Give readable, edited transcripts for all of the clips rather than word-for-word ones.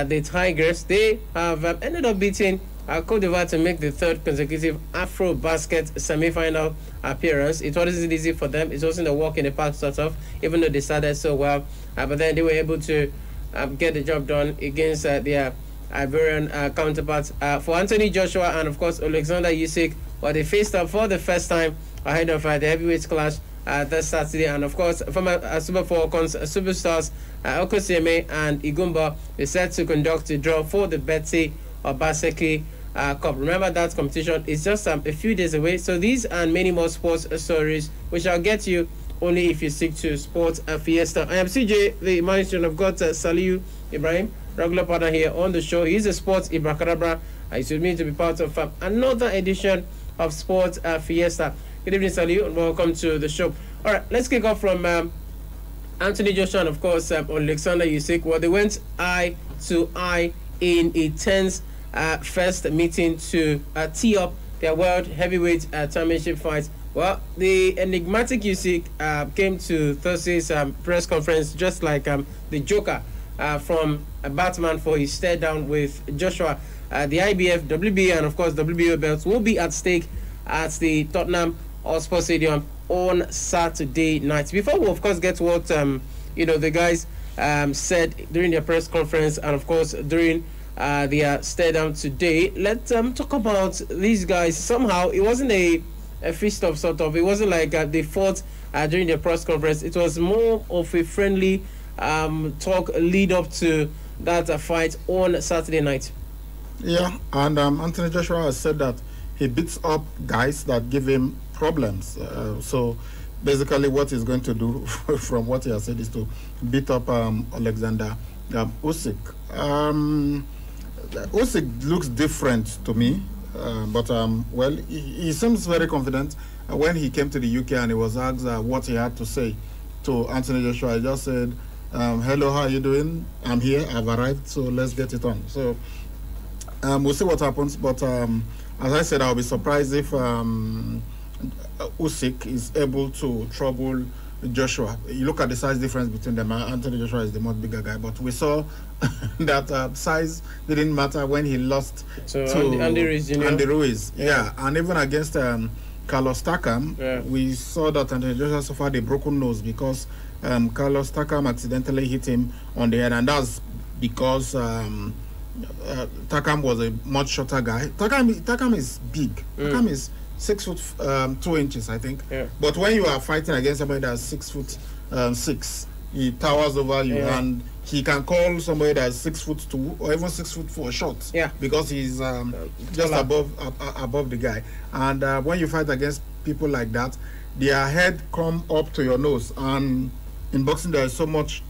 the Tigers. They have ended up beating Cote d'Ivoire to make the third consecutive Afro Basket semi-final appearance. It wasn't easy for them. It wasn't a walk in the park sort of, even though they started so well. But then they were able to get the job done against their Ivorian counterparts. For Anthony Joshua and, of course, Alexander Usyk, they faced up for the first time ahead of the heavyweight clash this Saturday. And, of course, from Super Falcons superstars Okosieme and Igumba, they set to conduct a draw for the Betsy Obaseki Cup. Remember, that competition is just a few days away. So these and many more sports stories, which I'll get you only if you stick to Sports Fiesta. I am CJ, the manager. I've got Saliu Ibrahim, regular partner here on the show. He's a sports Ibracadabra. He's with me to be part of another edition of Sports Fiesta. Good evening, Saliu, and welcome to the show. All right, let's kick off from Anthony Joshua and, of course, Alexander Usyk. Well, they went eye to eye in a tense first meeting to tee up their World Heavyweight Championship fight. Well, the enigmatic Usyk came to Thursday's press conference just like the Joker from Batman for his stare down with Joshua. The IBF, WBA, and of course WBO belts will be at stake at the Tottenham Hotspur Stadium on Saturday night. Before we, of course, get to what the guys said during their press conference and, of course, during their stare down today, let's talk about these guys. Somehow, it wasn't a fist of sort of. It wasn't like they fought during their press conference. It was more of a friendly talk lead up to that fight on Saturday night. Yeah, and Anthony Joshua has said that he beats up guys that give him problems. So basically what he's going to do from what he has said is to beat up Alexander Usyk. Usyk looks different to me, but well, he seems very confident. When he came to the UK and he was asked what he had to say to Anthony Joshua, he just said, hello, how are you doing? I'm here, I've arrived, so let's get it on. So we'll see what happens, but as I said, I'll be surprised if Usyk is able to trouble Joshua. You look at the size difference between them. Anthony Joshua is the much bigger guy, but we saw that size didn't matter when he lost to Andy Ruiz. Yeah, and even against Carlos Takam, we saw that Anthony Joshua suffered a broken nose because Carlos Takam accidentally hit him on the head, and that's because Takam was a much shorter guy. Takam is big. Takam is 6 foot 2 inches, I think. Yeah. But when you are fighting against somebody that's 6 foot 6, he towers over you, and he can call somebody that's 6 foot 2 or even 6 foot 4 short. Yeah. Because he's just above the guy. And when you fight against people like that, their head come up to your nose. And in boxing, there is so much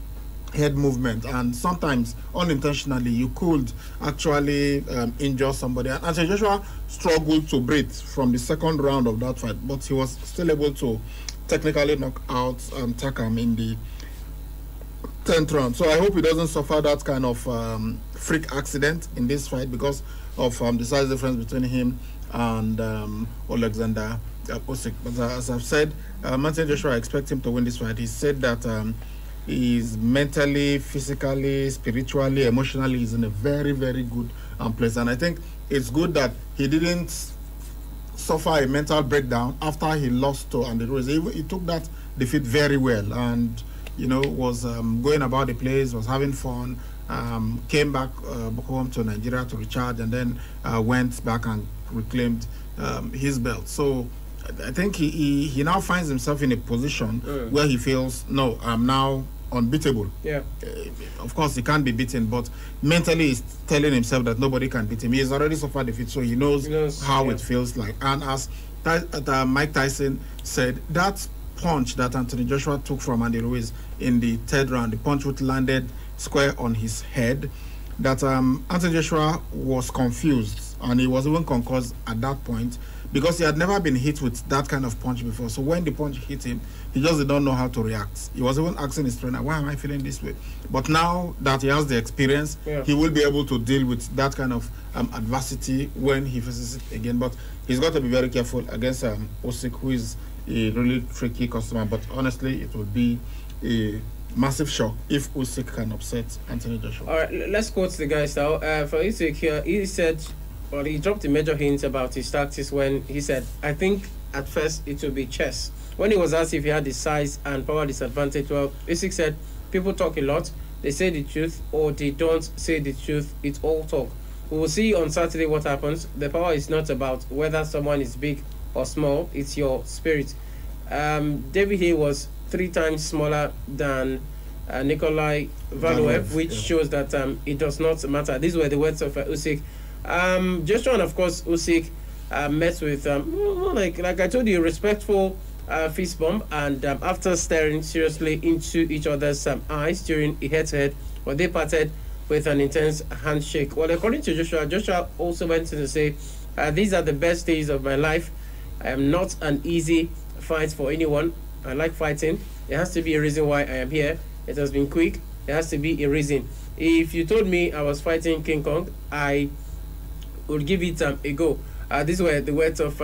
head movement, and sometimes unintentionally you could actually injure somebody. And Anthony Joshua struggled to breathe from the second round of that fight, but he was still able to technically knock out Takam in the 10th round. So I hope he doesn't suffer that kind of freak accident in this fight because of the size difference between him and Alexander Usyk. But as I've said, Anthony Joshua, I expect him to win this fight. He said that he's mentally, physically, spiritually, emotionally, he's in a very, very good place. And I think it's good that he didn't suffer a mental breakdown after he lost to Andy Ruiz. He took that defeat very well, and was going about the place, was having fun, came back home to Nigeria to recharge, and then went back and reclaimed his belt. So I think he now finds himself in a position where he feels, no, I'm now unbeatable. Yeah. Of course, he can't be beaten, but mentally he's telling himself that nobody can beat him. He has already suffered defeat, so he knows how it feels like. And as Mike Tyson said, that punch that Anthony Joshua took from Andy Ruiz in the 3rd round, the punch which landed square on his head, that Anthony Joshua was confused, and he was even concussed at that point because he had never been hit with that kind of punch before. So when the punch hit him, he just didn't know how to react. He was even asking his trainer, why am I feeling this way? But now that he has the experience, he will be able to deal with that kind of adversity when he faces it again. But he's got to be very careful against Usyk, who is a really tricky customer. But honestly, it will be a massive shock if Usyk can upset Anthony Joshua. All right, let's quote the guys now. For Usyk here, he said, well, he dropped a major hint about his tactics when he said, I think at first it will be chess. When he was asked if he had the size and power disadvantage, well, Usyk said, people talk a lot, they say the truth, or they don't say the truth, it's all talk. We will see on Saturday what happens. The power is not about whether someone is big or small, it's your spirit. David Haye was 3 times smaller than Nikolai Valuev, which shows that it does not matter. These were the words of Usyk. Joshua, and of course, Usyk met with, like I told you, respectful fist bump, and after staring seriously into each other's eyes during a head-to-head, well, they parted with an intense handshake. Well, according to Joshua, Joshua also went on to say, these are the best days of my life. I am not an easy fight for anyone. I like fighting. There has to be a reason why I am here. It has been quick. There has to be a reason. If you told me I was fighting King Kong, I would give it a go. These were the words of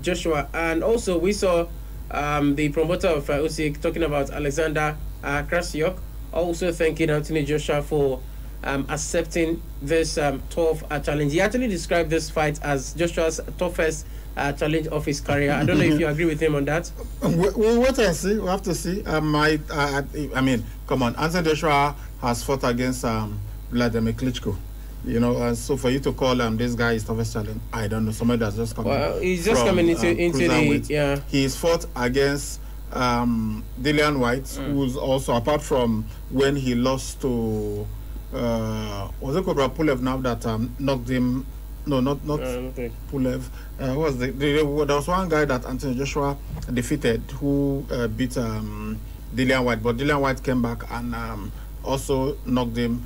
Joshua. And also we saw the promoter of Usyk talking about Alexander Krasiuk, also thanking Anthony Joshua for accepting this tough challenge. He actually described this fight as Joshua's toughest challenge of his career. I don't know if you agree with him on that. We'll wait and see. We'll have to see. I mean, come on. Anthony Joshua has fought against Vladimir Klitschko. You know, so for you to call this guy his toughest challenge, I don't know. Somebody that's just coming. Well, he's just coming into the He's fought against Dillian White, who's also, apart from when he lost to was it Cobra Pulev now that knocked him. No, not Pulev. There was one guy that Anthony Joshua defeated who beat Dillian White, but Dillian White came back and also knocked him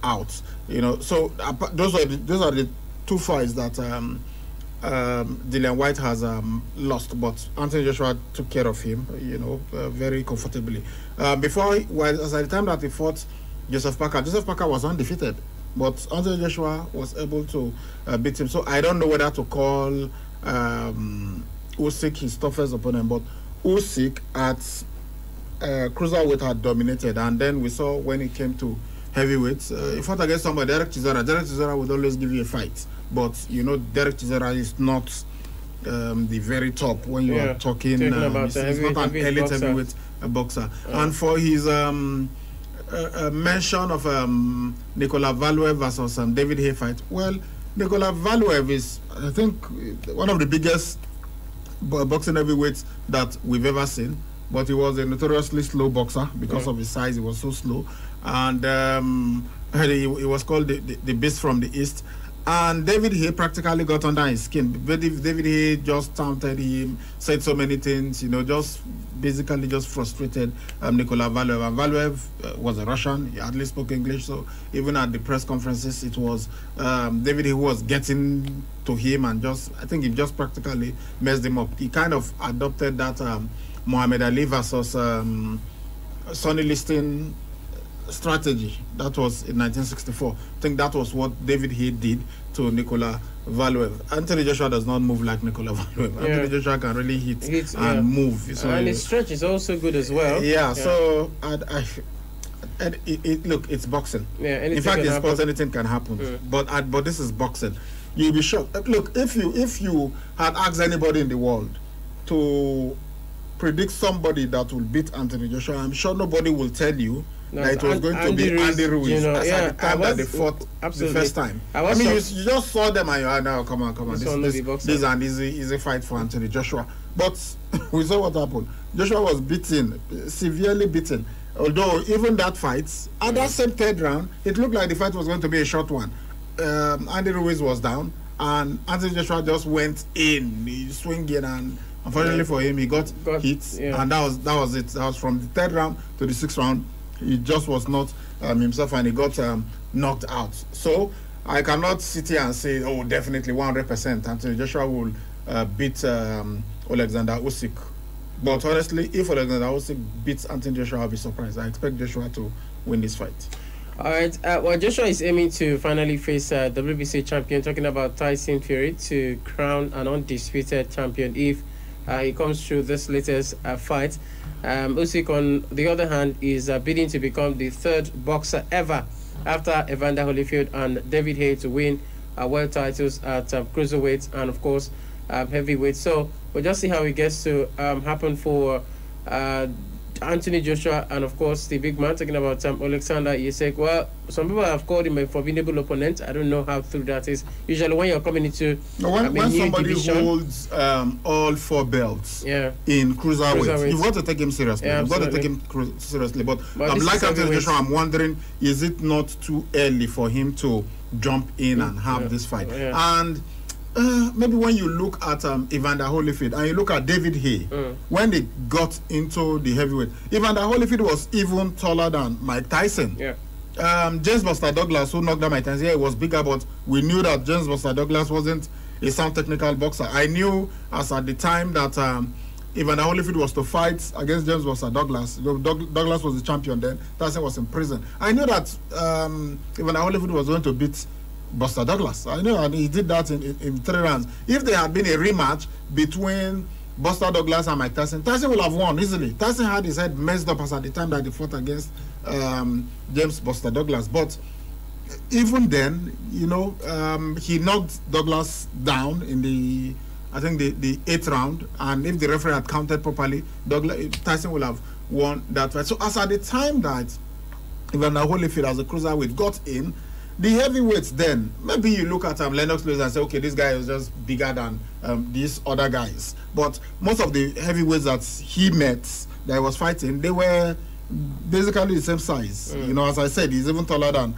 out. You know, so those are the 2 fights that Dillian White has lost, but Anthony Joshua took care of him, you know, very comfortably. At the time that he fought Joseph Parker was undefeated, but Anthony Joshua was able to beat him. So I don't know whether to call Usyk his toughest opponent, but Usyk at cruiserweight had dominated, and then we saw when it came to heavyweights, he fought against somebody, Derek Chisora. Derek Chisora would always give you a fight, but you know Derek Chisora is not the very top when you are talking about he's not an elite heavyweight boxer. And for his mention of Nicolas Valuev versus David Haye fight, well, Nicolas Valuev is, I think, one of the biggest boxing heavyweights that we've ever seen, but he was a notoriously slow boxer because of his size. He was so slow, and he was called the beast from the east. And David Haye practically got under his skin. David Haye just taunted him, said so many things, you know, just basically just frustrated Nicolas Valuev. And Valuev was a Russian. He hardly spoke English, so even at the press conferences, it was David Haye who was getting to him, and I think he just practically messed him up. He kind of adopted that Muhammad Ali versus Sonny Liston strategy that was in 1964. I think that was what David Haye did to Nicolas Valuev. Anthony Joshua does not move like Nicolas Valuev. Anthony Joshua can really hit and move. So and his stretch is also good as well. So look, it's boxing. In fact, in sports, anything can happen. But this is boxing. You'll be shocked. Look, if you had asked anybody in the world to predict somebody that will beat Anthony Joshua, I'm sure nobody will tell you that it was going to be Andy Ruiz. You know, at the time that they fought the first time. I mean, you just saw them and you're now, come on. This is an easy fight for Anthony Joshua. But we saw what happened. Joshua was beaten, severely beaten. Although even that fight, at that same 3rd round, it looked like the fight was going to be a short one. Andy Ruiz was down, and Anthony Joshua just went in, swinging, and unfortunately for him, he got hit, and that was it. That was from the 3rd round to the 6th round. He just was not himself, and he got knocked out. So I cannot sit here and say, oh, definitely 100% Anthony Joshua will beat Alexander Usyk. But honestly, if Alexander Usyk beats Anthony Joshua, I'll be surprised. I expect Joshua to win this fight. All right. Well, Joshua is aiming to finally face WBC champion, talking about Tyson Fury, to crown an undisputed champion if he comes through this latest fight. Usyk, on the other hand, is bidding to become the third boxer ever after Evander Holyfield and David Haye to win world titles at cruiserweight and, of course, heavyweight. So we'll just see how it gets to happen for Anthony Joshua and, of course, the big man, talking about Alexander Usyk. Well, some people have called him a formidable opponent. I don't know how true that is. Usually when you're coming into when somebody division, holds all 4 belts in cruiserweight, you've got to take him seriously. Yeah, you've got to take him seriously. But like Anthony Joshua, I'm wondering, is it not too early for him to jump in and have this fight? And maybe when you look at Evander Holyfield and you look at David Haye, when they got into the heavyweight, Evander Holyfield was even taller than Mike Tyson. James Buster Douglas, who knocked down Mike Tyson, he was bigger, but we knew that James Buster Douglas wasn't a sound technical boxer. I knew as at the time that Evander Holyfield was to fight against James Buster Douglas. Douglas was the champion then. Tyson was in prison. I knew that Evander Holyfield was going to beat Buster Douglas. I know, and he did that in 3 rounds. If there had been a rematch between Buster Douglas and Mike Tyson, Tyson would have won easily. Tyson had his head messed up as at the time that he fought against James Buster Douglas. But even then, you know, he knocked Douglas down in the 8th round, and if the referee had counted properly, Tyson would have won that fight. So as at the time that Evander Holyfield as a cruiserweight got in, the heavyweights, then maybe you look at Lennox Lewis and say, okay, this guy is just bigger than these other guys. But most of the heavyweights that he met, that he was fighting, they were basically the same size. You know, as I said, he's even taller than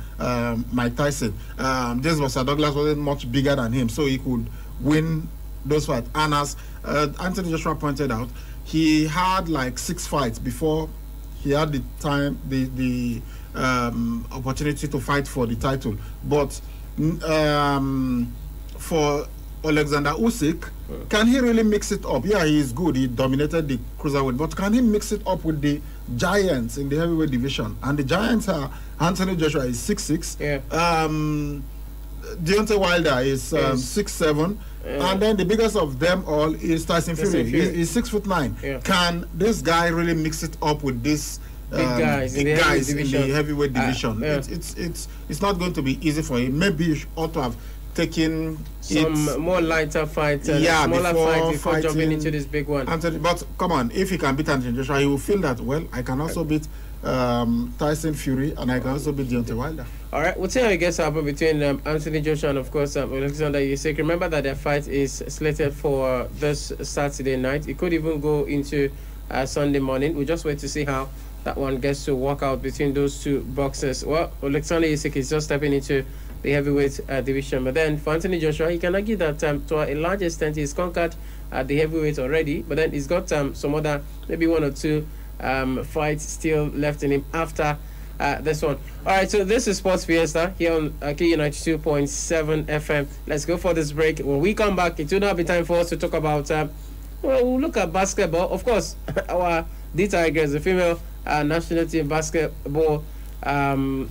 Mike Tyson. James Buster Douglas wasn't much bigger than him, so he could win those fights. And as Anthony Joshua pointed out, he had like 6 fights before he had the time, the opportunity to fight for the title. But for Alexander Usyk, can he really mix it up? Yeah, he is good. He dominated the cruiserweight, but can he mix it up with the giants in the heavyweight division? And the giants are Anthony Joshua is 6'6". Deontay Wilder is 6'7". And then the biggest of them all is Tyson Fury. He's 6'9". Can this guy really mix it up with this big guys in the heavyweight division? It's not going to be easy for him. Maybe you ought to have taken some more lighter fights and smaller fights before jumping into this big one. But come on, if he can beat Anthony Joshua, he will feel that, well, I can also beat Tyson Fury and I can also beat Deontay Wilder. All right, we'll see how it gets happen between Anthony Joshua and, of course, Alexander Usyk. Remember that their fight is slated for this Saturday night. It could even go into Sunday morning. We'll just wait to see how that one gets to work out between those 2 boxers. Well, Alexander Usyk is just stepping into the heavyweight division. But then for Anthony Joshua, he can argue that to a large extent he's conquered the heavyweight already. But then he's got some other, maybe 1 or 2 fights still left in him after this one. All right, so this is Sports Fiesta here on KU92.7 FM. Let's go for this break. When we come back, it will not be time for us to talk about, we'll look at basketball. Of course, our D-Tigers, the female national team basketball, team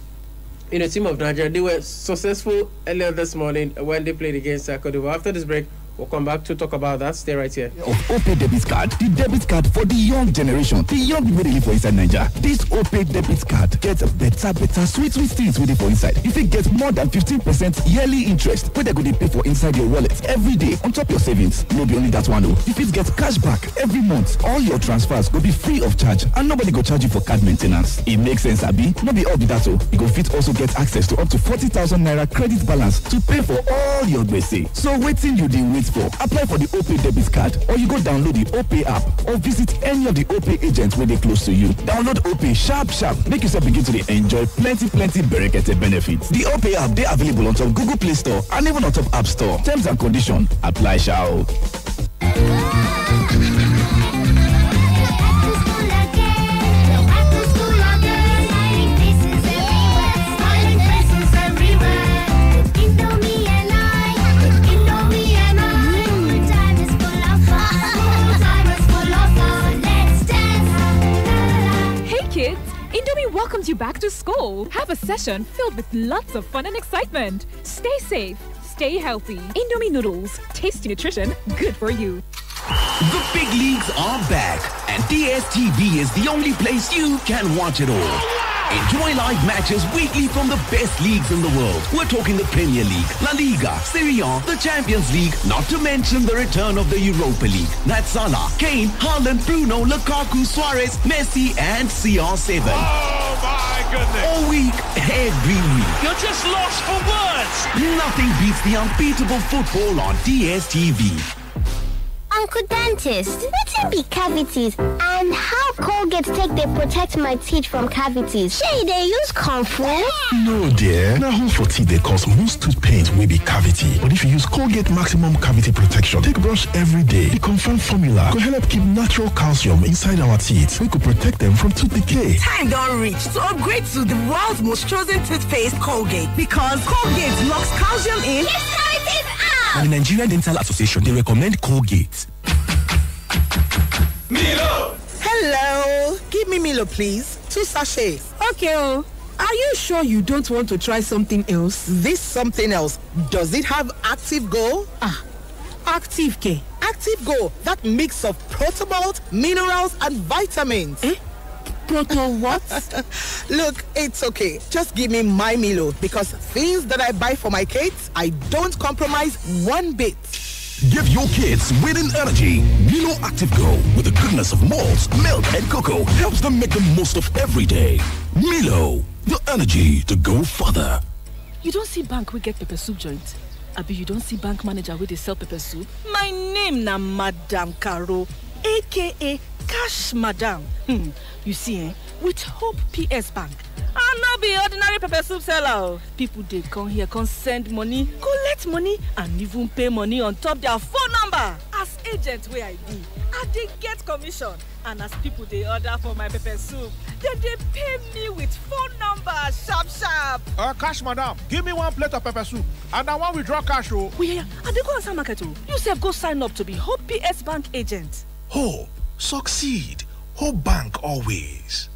of Nigeria, they were successful earlier this morning when they played against Cote d'Ivoire. After this break, we'll come back to talk about that. Stay right here. Of OPay debit card, the debit card for the young generation, the young people live for inside Nigeria. This OPay debit card gets better, sweet things with it for inside. If it gets more than 15% yearly interest, where they go to pay for inside your wallet every day on top your savings. No be only that one though. If it gets cash back every month, all your transfers will be free of charge and nobody go charge you for card maintenance. It makes sense, abi? No be all be that though. You go fit also get access to up to 40,000 naira credit balance to pay for all your gbese. So waiting you dey wait for. Apply for the OPay debit card or you go download the OPay app or visit any of the OPay agents where they close to you. Download OPay sharp. Make yourself begin to enjoy plenty berekete benefits. The OPay app, they available on top Google Play Store and even on top App Store. Terms and conditions apply, shall. Welcomes you back to school. Have a session filled with lots of fun and excitement. Stay safe, stay healthy. Indomie noodles, tasty nutrition, good for you. The big leagues are back, and DSTV is the only place you can watch it all. Enjoy live matches weekly from the best leagues in the world. We're talking the Premier League, La Liga, Serie A, the Champions League, not to mention the return of the Europa League. That's Salah, Kane, Haaland, Bruno, Lukaku, Suarez, Messi, and CR7. Oh my goodness! All week, every week. You're just lost for words! Nothing beats the unbeatable football on DSTV. Uncle Dentist, wetin be cavities and how Colgate take dey protect my teeth from cavities? Shey dey use comfort? No dear, na hole for teeth dey cause most tooth pain wey be cavity. But if you use Colgate Maximum Cavity Protection take brush every day, the confirmed formula go help keep natural calcium inside our teeth wey go protect them from tooth decay. Time don reach to upgrade to the world's most chosen toothpaste, Colgate, because Colgate locks calcium in. Yes, cavities out! And the Nigerian Dental Association, they recommend Colgate. Milo! Hello, give me Milo, please. 2 sachets. Okay, oh. Are you sure you don't want to try something else? This something else, does it have Active Go? Active K. Active Go, that mix of Protomalt, minerals, and vitamins. Proto what? Look, it's okay. Just give me my Milo, because things that I buy for my kids, I don't compromise one bit. Give your kids winning energy. Milo Active Go, with the goodness of malts, milk, and cocoa, helps them make the most of every day. Milo, the energy to go further. You don't see bank we get pepper soup joint. Abi, you don't see bank manager where they sell pepper soup. My name na Madam Caro, aka Cash Madam. You see, with Hope PS Bank, I no be ordinary pepper soup seller. People they come here, can send money, collect money, and even pay money on top their phone number. As agent where I be, and they get commission. And as people they order for my pepper soup, then they pay me with phone number, sharp. Cash Madam, give me 1 plate of pepper soup, and I want withdraw cash. Oh. Yeah, and they go on market. You say go sign up to be Hope PS Bank agent. Hope, succeed. Hope Bank always.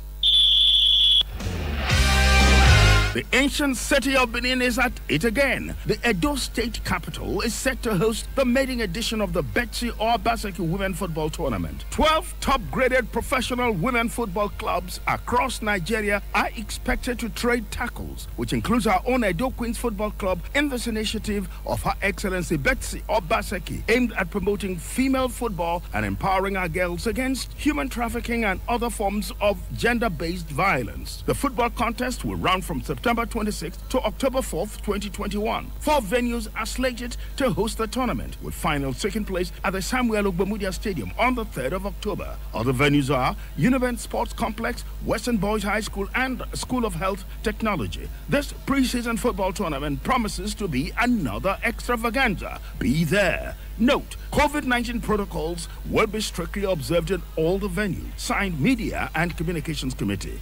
The ancient city of Benin is at it again. The Edo State capital is set to host the maiden edition of the Betsy Obaseki Women Football Tournament. 12 top-graded professional women football clubs across Nigeria are expected to trade tackles, which includes our own Edo Queens Football Club, in this initiative of Her Excellency Betsy Obaseki, aimed at promoting female football and empowering our girls against human trafficking and other forms of gender-based violence. The football contest will run from September 26th to October 4th, 2021. 4 venues are slated to host the tournament, with finals taking place at the Samuel Ogbemudia Stadium on the 3rd of October. Other venues are Univent Sports Complex, Western Boys High School, and School of Health Technology. This preseason football tournament promises to be another extravaganza. Be there. Note, COVID-19 protocols will be strictly observed in all the venues. Signed, Media and Communications Committee.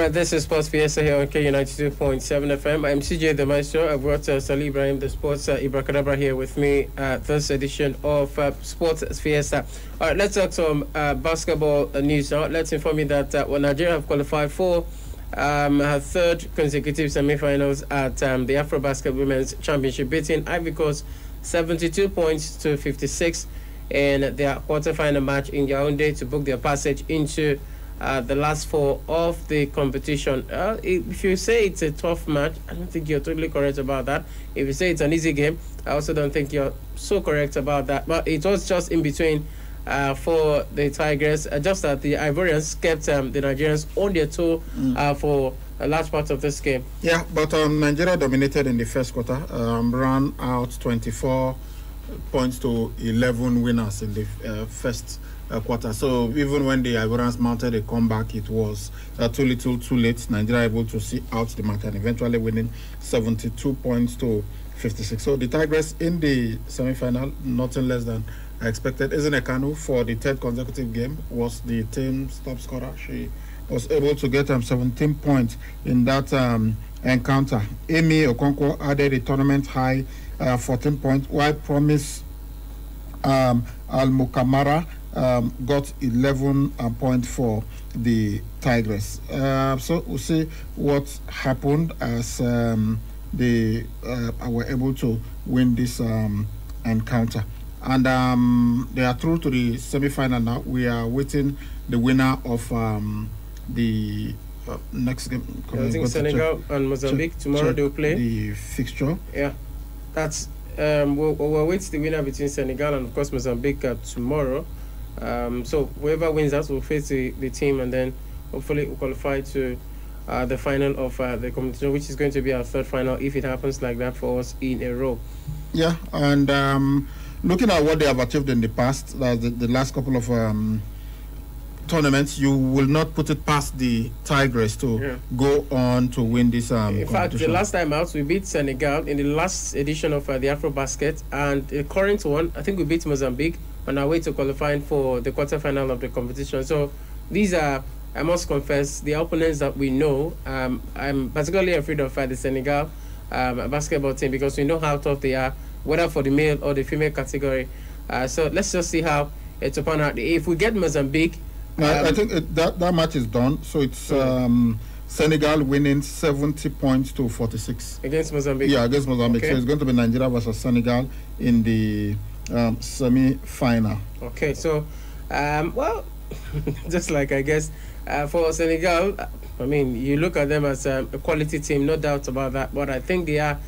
This is Sports Fiesta here on K92.7 FM. I'm CJ the Maestro. I've got Salih Ibrahim, the Sports Ibrakadabra, here with me this edition of Sports Fiesta. All right, let's talk some basketball news now. Let's inform you that Nigeria have qualified for her 3rd consecutive semi-finals at the AfroBasket Women's Championship, beating Ivory Coast 72 points to 56 in their quarterfinal match in Yaoundé to book their passage into the last 4 of the competition. If you say it's a tough match, I don't think you're totally correct about that. If you say it's an easy game, I also don't think you're so correct about that. But it was just in between for the Tigers, just that the Ivorians kept the Nigerians on their toe for a large part of this game. Yeah, but Nigeria dominated in the first quarter, ran out 24 points to 11 winners in the first quarter. So even when the Ivorians mounted a comeback, it was too little, too late. Nigeria able to see out the match and eventually winning 72 points to 56. So the Tigers in the semi-final, nothing less than expected. Ezine Kanu, for the 3rd consecutive game, was the team's top scorer. She was able to get 17 points in that encounter. Amy Okonkwo added a tournament high 14 points, while Promise Al Mukamara got 11 points for the Tigers. So we'll see what happened as they were able to win this encounter. And they are through to the semi-final now. We are waiting the winner of the next game. I think Senegal and Mozambique tomorrow they'll play the fixture. Yeah, that's we'll wait the winner between Senegal and of course Mozambique tomorrow. So whoever wins that will face the team, and then hopefully we'll qualify to the final of the competition, which is going to be our third final if it happens like that for us in a row. Yeah, and looking at what they have achieved in the past, the last couple of tournaments, you will not put it past the Tigers to go on to win this in fact, the last time out, we beat Senegal in the last edition of the AfroBasket, and the current one, I think we beat Mozambique on our way to qualifying for the quarterfinal of the competition. So these are, I must confess, the opponents that we know. I'm particularly afraid of the Senegal basketball team because we know how tough they are, whether for the male or the female category. So let's just see how it's pan out. If we get Mozambique, I think that match is done. So it's Senegal winning 70 points to 46 against Mozambique. Yeah, against Mozambique. Okay. So it's going to be Nigeria versus Senegal in the semi-final. Okay, so well, just like I guess for Senegal, I mean, you look at them as a quality team, no doubt about that. But I think they are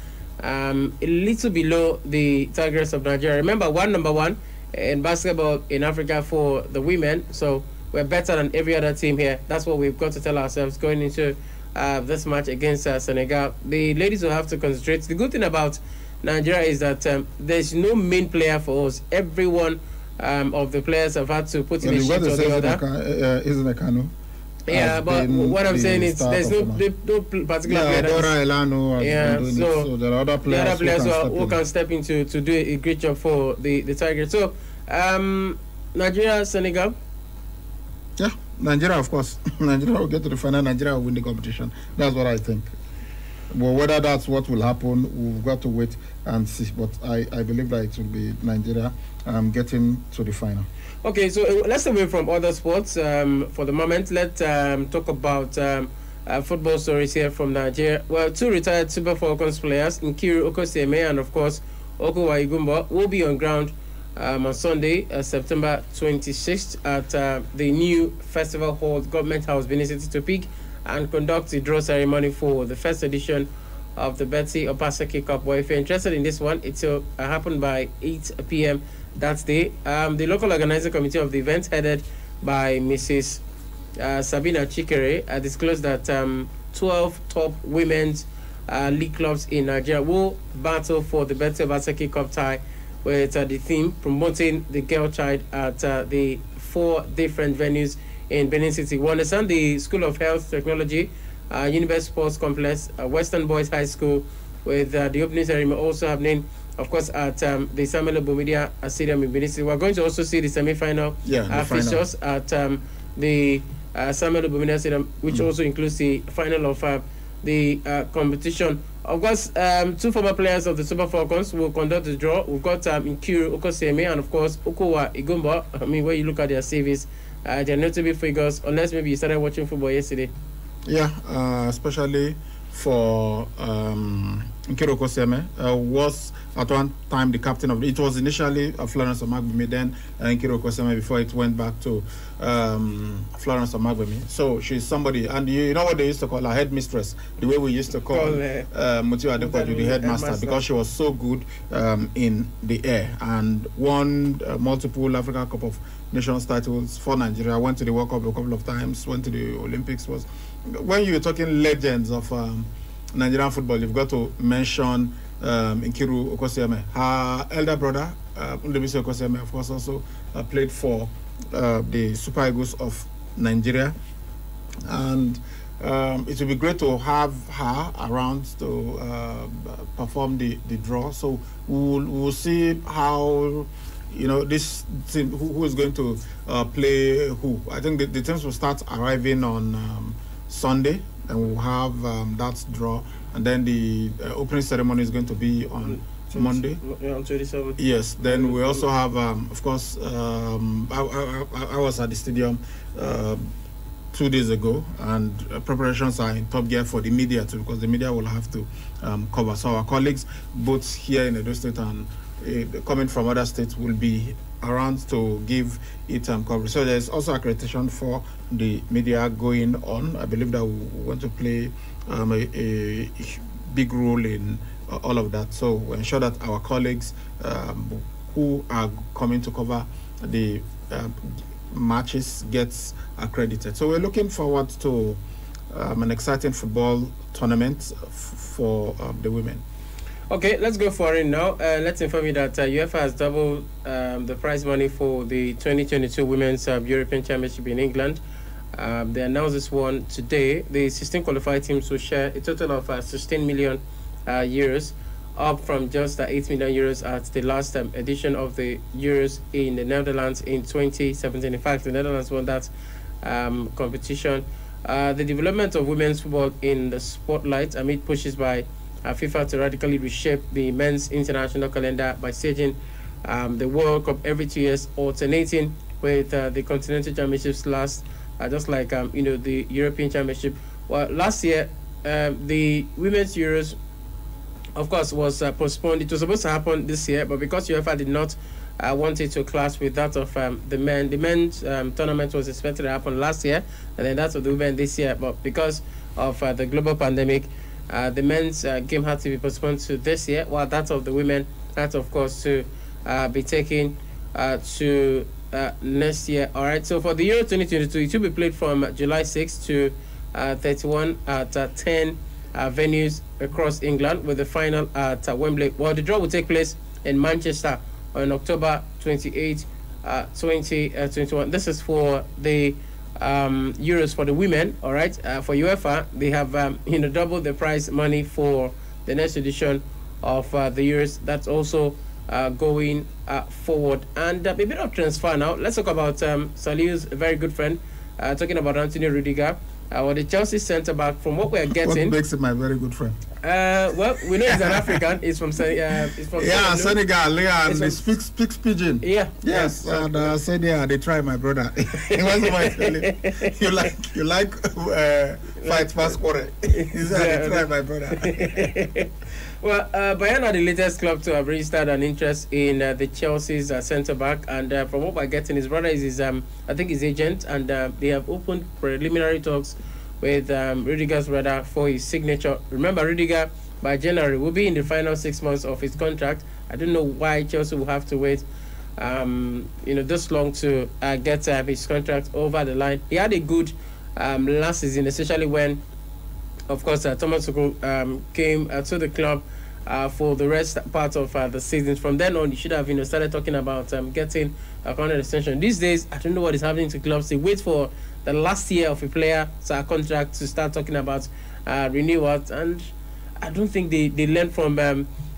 a little below the Tigers of Nigeria. Remember, number one in basketball in Africa for the women. So we're better than every other team here. That's what we've got to tell ourselves going into this match against Senegal. The ladies will have to concentrate. The good thing about Nigeria is that there's no main player for us. Everyone of the players have had to put in a sheet or the other. Isn't a Kano? Yeah, but what I'm saying is there's no particular player. So there are other players, who can step in to do a great job for the Tigers. So Nigeria, Senegal. Yeah, Nigeria, of course. Nigeria will get to the final. Nigeria will win the competition. That's what I think. Well, whether that's what will happen, we've got to wait and see. But I believe that it will be Nigeria getting to the final. Okay, so let's away from other sports for the moment. Let's talk about football stories here from Nigeria. Well, two retired Super Falcons players, Nkiru Okosieme and, of course, Okuwa Igumbo, will be on ground on Sunday, September 26th at the new Festival Hall, Government House, Benin City, to pick and conduct the draw ceremony for the first edition of the Betsy Obaseki Cup. Well, if you're interested in this one, it will happen by 8 p.m. that day. The local organizing committee of the event, headed by Mrs. Sabina Chikere, disclosed that 12 top women's league clubs in Nigeria will battle for the Betsy Obaseki Cup tie, with the theme promoting the girl child at the 4 different venues in Benin City. We understand the School of Health Technology, Universe Sports Complex, Western Boys High School, with the opening ceremony also happening, of course, at the Samuel Obomedia Stadium in Benin City. We're going to also see the semi-final fixtures at the Samuel Obomedia Stadium, which also includes the final of the competition. Of course, 2 former players of the Super Falcons will conduct the draw. We've got Nkiru Okosieme and, of course, Okuwa Igumbo. I mean, when you look at their CVs, they're notable figures, unless maybe you started watching football yesterday. Yeah, especially for Nkiru Okosieme, was at one time the captain of it. Was initially Florence Omagbemi, then Nkiru Okosieme, before it went back to Florence Omagbemi. So she's somebody, and you know what they used to call her, headmistress, the way we used to call Mutiu Adepoju, the headmaster, because she was so good in the air and won multiple Africa Cup of Nations titles for Nigeria. Went to the World Cup a couple of times, went to the Olympics. When you're talking legends of Nigerian football, you've got to mention Nkiru Okosieme. Her elder brother, Ndebisi Okosieme, of course, also played for the Super Eagles of Nigeria. And it will be great to have her around to perform the draw. So we'll see how, you know, this team, who is going to play who. I think the teams will start arriving on Sunday, and we'll have that draw, and then the opening ceremony is going to be on Monday. Yeah, on 27th. Yes. Then we also have, of course, I was at the stadium 2 days ago, and preparations are in top gear for the media too, because the media will have to cover. So our colleagues, both here in Edo State and coming from other states, will be around to give it coverage. So there's also accreditation for the media going on. I believe that we want to play a big role in all of that. So we ensure that our colleagues who are coming to cover the matches gets accredited. So we're looking forward to an exciting football tournament for the women. Okay, let's go for it now. Let's inform you that UEFA has doubled the prize money for the 2022 Women's European Championship in England. They announced this one today. The 16 qualified teams will share a total of 16 million euros, up from just 8 million euros at the last edition of the Euros in the Netherlands in 2017. In fact, the Netherlands won that competition. The development of women's football in the spotlight amid pushes by FIFA to radically reshape the men's international calendar by staging the World Cup every 2 years, alternating with the Continental Championships just like the European Championship. Well, last year the Women's Euros, of course, was postponed. It was supposed to happen this year, but because UEFA did not want it to clash with that of the men, the men's tournament was expected to happen last year, and then that of the women this year. But because of the global pandemic, the men's game had to be postponed to this year, while that of the women had, of course, to be taken to next year. All right, so for the Euro 2022, it will be played from July 6 to 31 at 10 venues across England, with the final at Wembley. Well, the draw will take place in Manchester on October 28, 2021. This is for the Euros for the women. All right, for UEFA, they have doubled the prize money for the next edition of the Euros. That's also going forward. And a bit of transfer now. Let's talk about Saliu's very good friend, talking about Anthony Rudiger, or the Chelsea centre back. From what we are getting, what makes him my very good friend? Well, we know he's an African. He's from Senegal. Yeah, and he speaks pidgin. Yeah. Yes, and said they try my brother. He was my telling. You like fight fast quarter. He said they try my brother. Well, Bayern are the latest club to have registered an interest in the Chelsea's centre back, and from what we're getting, his brother is his, I think, his agent, and they have opened preliminary talks with Rudiger's brother for his signature. Remember, Rudiger by January will be in the final 6 months of his contract. I don't know why Chelsea will have to wait, this long to get his contract over the line. He had a good last season, especially when, of course, Thomas Tuchel came to the club for the rest part of the season. From then on, you should have started talking about getting a contract extension. These days, I don't know what is happening to clubs. They wait for the last year of a player's contract to start talking about renewals, and I don't think they learn from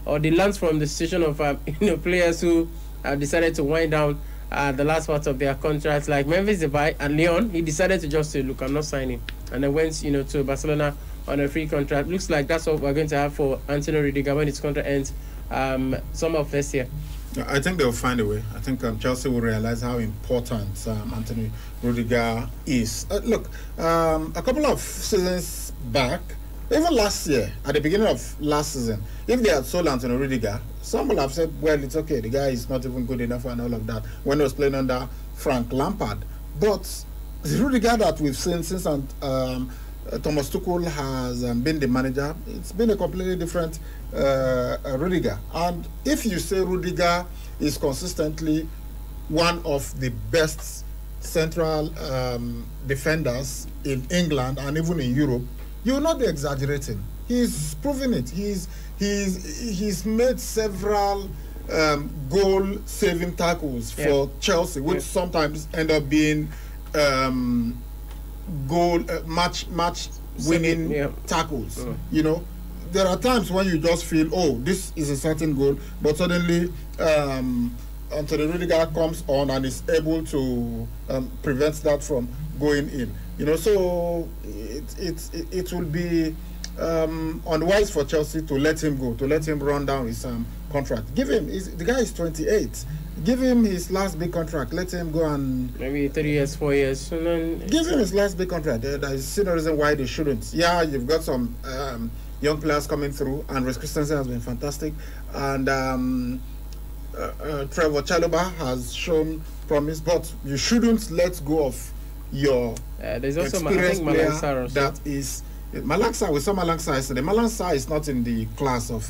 or they learn from the situation of players who decided to wind down the last part of their contracts, like Memphis Depay and Leon. He decided to just say, look, I'm not signing, and then went to Barcelona on a free contract. Looks like that's what we're going to have for Anthony Rudiger when his contract ends summer of this year. I think they'll find a way. I think Chelsea will realize how important Anthony Rudiger is. Look, a couple of seasons back, even last year, at the beginning of last season, if they had sold Anthony Rudiger, some will have said, well, it's okay, the guy is not even good enough and all of that, when he was playing under Frank Lampard. But the Rudiger that we've seen since Thomas Tuchel has been the manager, it's been a completely different Rudiger. And if you say Rudiger is consistently one of the best central defenders in England and even in Europe, you will not be exaggerating. He's proven it. He's made several goal-saving tackles for Chelsea, which sometimes end up being match-winning tackles. There are times when you just feel, oh, this is a certain goal, but suddenly Anthony Rudiger comes on and is able to prevent that from going in. So it will be unwise for Chelsea to let him go, to let him run down his contract. Give him, the guy is 28. Give him his last big contract. Let him go and maybe 3 years, 4 years. And then give him his last big contract. There is no reason why they shouldn't. Yeah, you've got some young players coming through, and Reece Christensen has been fantastic, and Trevor Chalobah has shown promise, but you shouldn't let go of your there's also experienced player Malang that is. Malang Sarr, we saw Malang Sarr yesterday. Malang Sarr is not in the class of.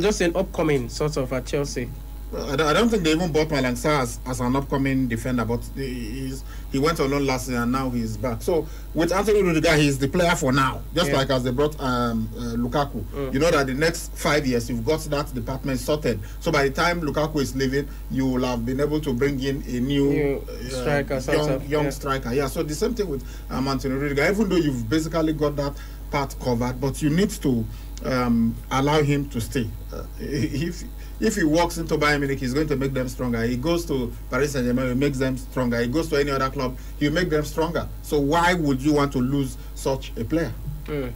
Just an upcoming sort of at Chelsea. I don't think they even bought Malang Sarr as an upcoming defender, but he went on loan last year and now he's back. So with Anthony Rudiger, he's the player for now. Just like as they brought Lukaku. You know that the next 5 years you've got that department sorted. So by the time Lukaku is leaving, you will have been able to bring in a new striker, young striker. Yeah. So the same thing with Anthony Rudiger. Even though you've basically got that part covered, but you need to allow him to stay. If he walks into Bayern Munich, he's going to make them stronger. He goes to Paris Saint-Germain, he makes them stronger. He goes to any other club, he'll make them stronger. So why would you want to lose such a player? All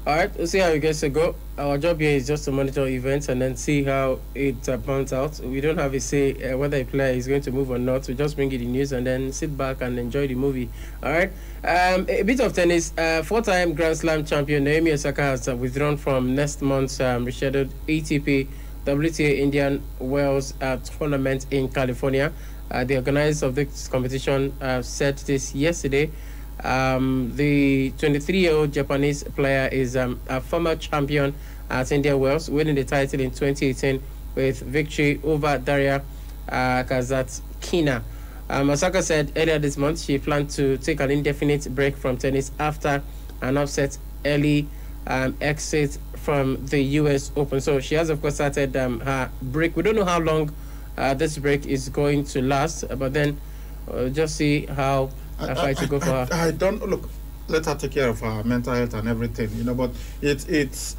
right, we'll see how it gets to go. Our job here is just to monitor events and then see how it pans out. We don't have a say whether a player is going to move or not. We just bring you the news and then sit back and enjoy the movie. All right. A bit of tennis. Four-time Grand Slam champion Naomi Osaka has withdrawn from next month's rescheduled ATP WTA Indian Wells tournament in California. The organizers of this competition said this yesterday. The 23-year-old Japanese player is a former champion at Indian Wells, winning the title in 2018 with victory over Daria Kazatkina. Osaka said earlier this month she planned to take an indefinite break from tennis after an upset early exit from the US Open. So she has, of course, started her break. We don't know how long this break is going to last, but then just see how fight to go for her. I don't look. Let her take care of her mental health and everything, you know. But it's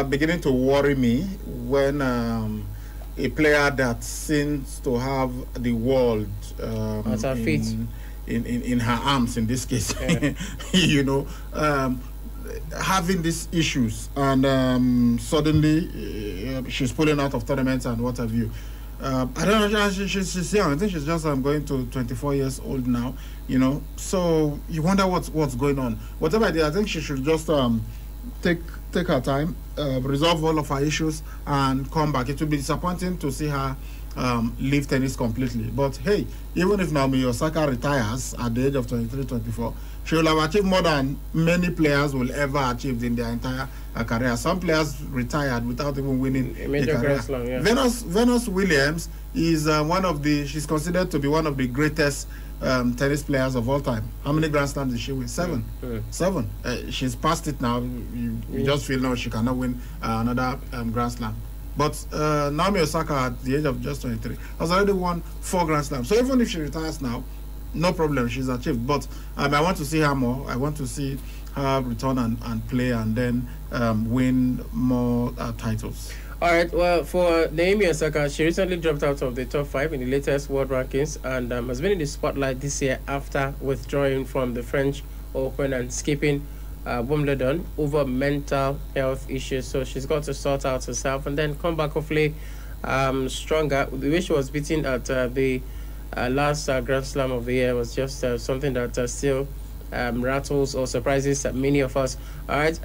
beginning to worry me when a player that seems to have the world at her feet, in her arms, in this case, you know. Having these issues and suddenly she's pulling out of tournaments and what have you. I don't know, she's young. I think she's just going to 24 years old now, you know. So you wonder what's going on. Whatever it is, I think she should just take her time, resolve all of her issues and come back. It will be disappointing to see her leave tennis completely. But hey, even if Naomi Osaka retires at the age of 23, 24, she will have achieved more than many players will ever achieve in their entire career. Some players retired without even winning a major Grand Slam. Yeah. Venus Williams is she's considered to be one of the greatest tennis players of all time. How many Grand Slams did she win? 7. 7. She's past it now. You just feel now she cannot win another Grand Slam. But Naomi Osaka, at the age of just 23, has already won 4 Grand Slams. So even if she retires now, no problem, she's achieved. But I want to see her more. I want to see her return and play and then win more titles. All right, well, for Naomi Osaka, she recently dropped out of the top 5 in the latest world rankings and has been in the spotlight this year after withdrawing from the French Open and skipping Wimbledon over mental health issues. So she's got to sort out herself and then come back hopefully stronger. The way she was beaten at the last Grand Slam of the year was just something that still rattles or surprises many of us. All right,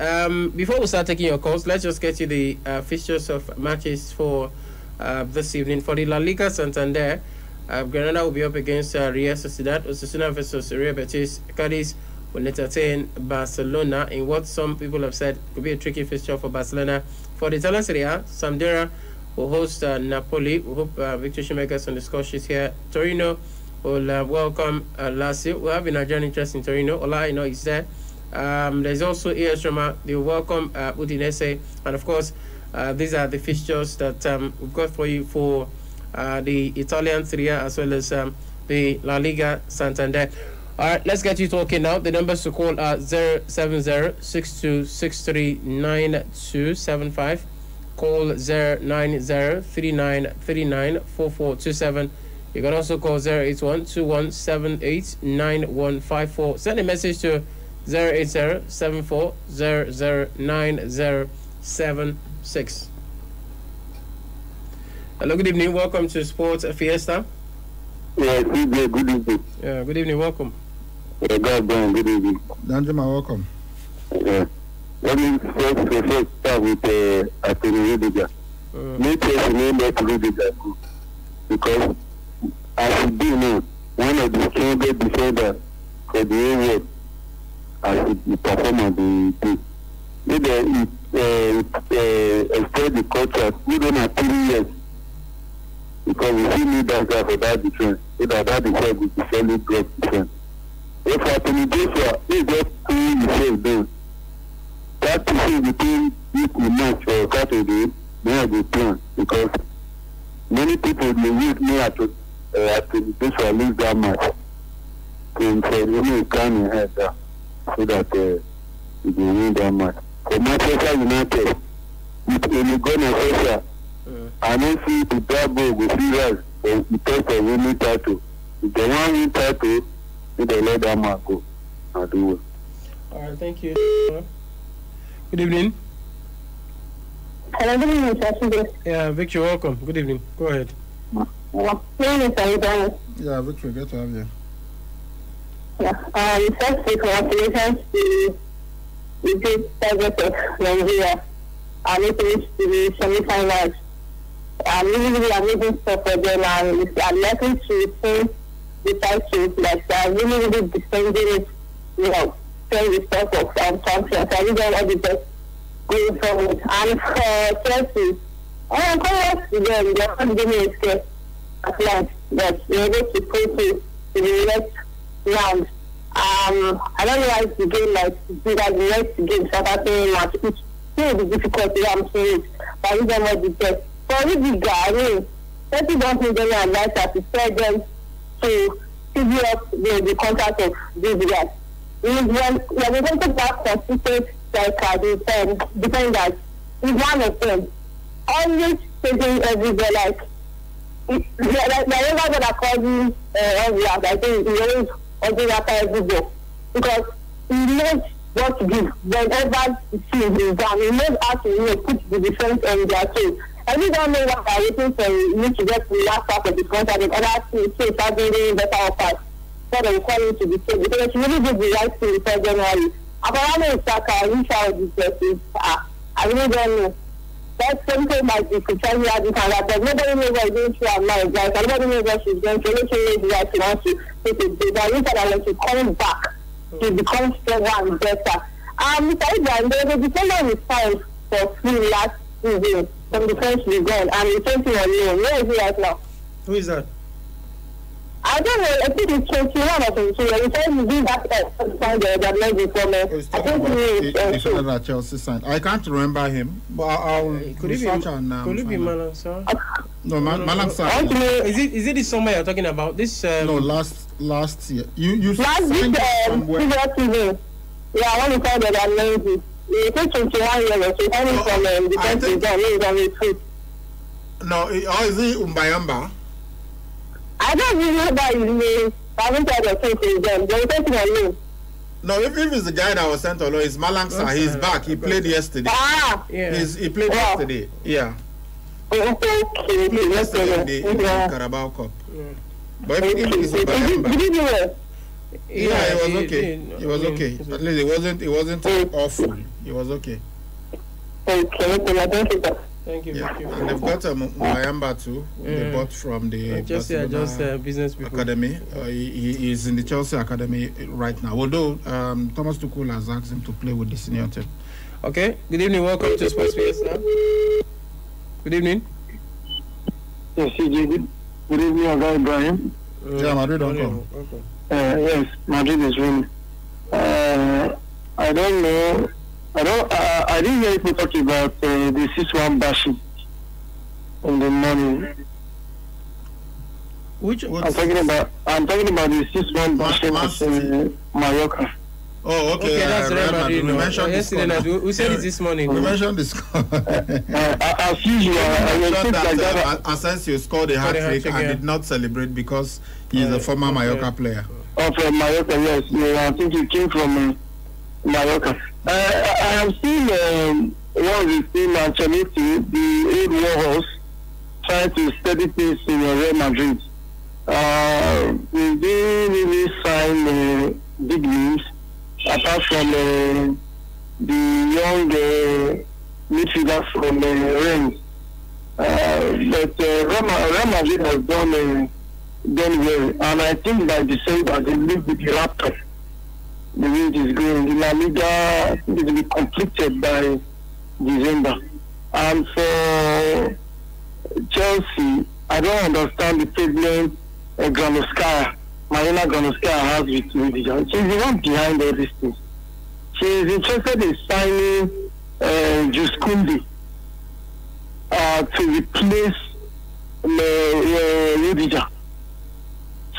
before we start taking your calls, let's just get you the fixtures of matches for this evening. For the La Liga Santander, Granada will be up against Real Sociedad. Osasuna versus Real Betis. Cadiz will entertain Barcelona in what some people have said could be a tricky fixture for Barcelona. For the Italian Serie A, Sampdoria will host Napoli. We hope Victor Shimegas on the score sheet here. Torino will welcome Lazio. We'll have a Nigerian interest in Torino. Ola, I know is there. There's also AS Roma. They will welcome Udinese. And of course, these are the fixtures that we've got for you for the Italian Serie A as well as the La Liga Santander. All right, let's get you talking now. The numbers to call are 070-6263-9275. Call 090-3939-4427. You can also call 081-2178-9154. Send a message to 080-74009076. Hello, good evening. Welcome to Sports Fiesta. Yeah, good evening. Yeah, good evening. Welcome. Yeah, God bless. Good evening. Danjuma, welcome. Yeah. Let me first start with Anthony Rudiger. Make sure you name let Rudiger go. Because as you do know, one of the strongest defenders for the whole world as the performance they do. Maybe extend the contract within 3 years. Because we still need that guy for that defense. So that defense will be solid great defense. If Anthony Joshua is just playing himself down, that decision between this match for Saturday, they have a plan. Because many people may use me at Anthony Joshua lose that match. So he can head down so that he can win that match. For Manchester United, with Ole-Gunnar Solskjaer, I don't see the double with serious because of winning title. If they want win title, they let that man go. I'll do it. All right, thank you. Good evening. Hello, good evening, Sir. Yeah, Victor, welcome. Good evening. Go ahead. Yeah, Victor, good to have you. Yeah, first, congratulations to the great Tigers of Nigeria. Making it to the semi-finals. Really amazing stuff for them, and I'm likely to retain the title. Like, really defending it, saying the stuff of champions. I really don't want the best going forward. And for Chelsea, congrats to them. They're not giving a scare at last, but they're able to go to the next round. I don't know why it's the game like do that the next game Saturday match. It's still be difficult to I'm saying it, but I don't know the best. For this guy, I mean, Chelsea don't need any advice to tell them to figure out the contract of these guys. When they don't take that consistent striker, defenders, he's one of them. Always taking everybody like whenever they are calling every I think he always ordering after every goal. Because he knows what to do whenever the team is down. He knows how to put the defense on their toes. I really don't know what they're waiting for. You need to get to the last part of the contract and other teams start doing better offers. So they will call you to the team. Because if you really did the right thing before January, Abraham and Saka, I wish I would be I really don't know. That's something like the Christian Yard and that, but nobody knows what is going through her mind. Like, nobody knows what she's going through. Nobody knows what she wants to take it. But I wish that when she comes back, she becomes stronger and better. Mr. Ibrahim, the defender was found for free last season from the French League and the 20 on loan. Where is he right now? Who is that? I don't know. I think it's 21 or 22. Every time you do that, that made before me. I think he is Chelsea signed. I can't remember him, but I'll research on. Could it be Malang Sarr? No, Malang Sarr. Is it this summer you're talking about? This no, last year. You last signed somewhere. Season. Yeah, I want to call that amazing. You take 21 years or so. Only from the defense is done. He's on his feet. No, or is it Umbayamba? I don't remember his name. I haven't heard of him since then. They were taking on me. No, if it's the guy that was sent alone, it's Malang Sarr. He's back. He played yesterday. Yeah. He played yesterday. Yeah. Okay. He played yesterday in the Carabao Cup. Yeah. But if it's Umbayamba. Did he do it? Yeah, it was okay. It was okay. At least it wasn't awful. It was okay. Okay, thank you. Yeah. And they've got Mayamba too. They bought from the Barcelona business academy. He is in the Chelsea academy right now. Although Thomas Tuchel has asked him to play with the senior team. Okay. Good evening. Welcome to Sports Fiesta. Good evening. Yes, CJ. Good evening, Oga Ibrahim. Yeah, Madrid don't come. Yes, Madrid is winning. I don't know. I didn't hear people talk about the 6-1 bashing in the morning. I'm talking about the 6-1 bashing at Mallorca. Oh, okay. That's right. We mentioned this. We said it this morning. We mentioned this. As usual, Asensio scored a hat-trick and did not celebrate because he is a former Mallorca player. From Mallorca, yes. I think he came from I have seen one of the team Ancelotti, the old warhorse, trying to steady things in Real Madrid. We didn't really sign big names apart from the young midfielder from Rennes. But Real Madrid has done well, and I think by December they will be the laptop. The way it is going, the La Liga, I think it will be completed by December. And for Chelsea, I don't understand the problem Marina Granovskaya has with Rudiger. She's the one behind all these things. She is interested in signing Jules Koundé to replace Rudiger.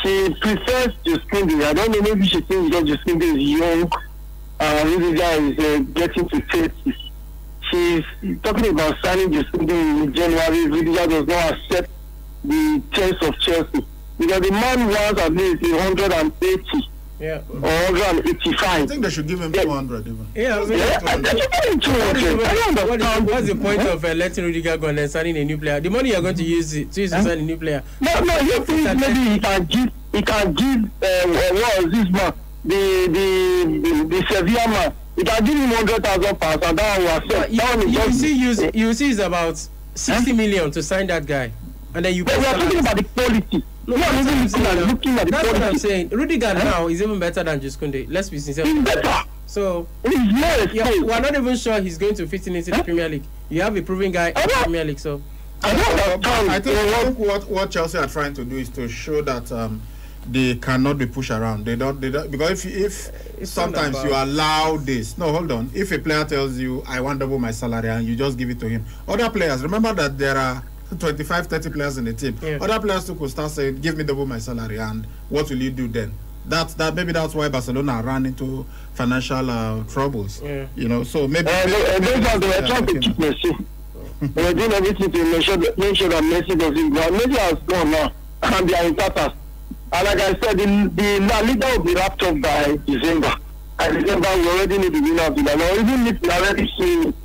She prefers Jules Koundé. I don't know, maybe she thinks that Jules Koundé is young, Rudiger is getting to 30. She's talking about signing Jules Koundé in January. Rudiger does not accept the terms of Chelsea. Because the man wants at least 180 or 185. I think they should give him 200 even. What's the point of letting Rudiger go and then signing a new player? The money you're going to use to sign a new player. No, you think maybe he can give what was this man? The Sevilla man. He can give him £100,000 and that was you see it's about 60 million to sign that guy. And then we are talking about the quality. Looking at the That's quality. what I'm saying. Rudiger now is even better than Jules Koundé. Let's be sincere. He's better. So we're not even sure he's going to fit into the Premier League. You have a proven guy in the Premier League, so I think what Chelsea are trying to do is to show that they cannot be pushed around. They don't because if sometimes you allow this. No, hold on. If a player tells you I want double my salary and you just give it to him, other players, remember that there are 25, 30 players in the team. Other players too could start saying, give me double my salary, and what will you do then? Maybe that's why Barcelona ran into financial troubles. You know, so maybe they were trying to keep Messi. They were doing everything to make sure that Messi doesn't go. Messi has gone now, and they are in tatters. And like I said, the La Liga will be wrapped up by December. And December, we already need the winner of the La Liga. Even if we already seen it.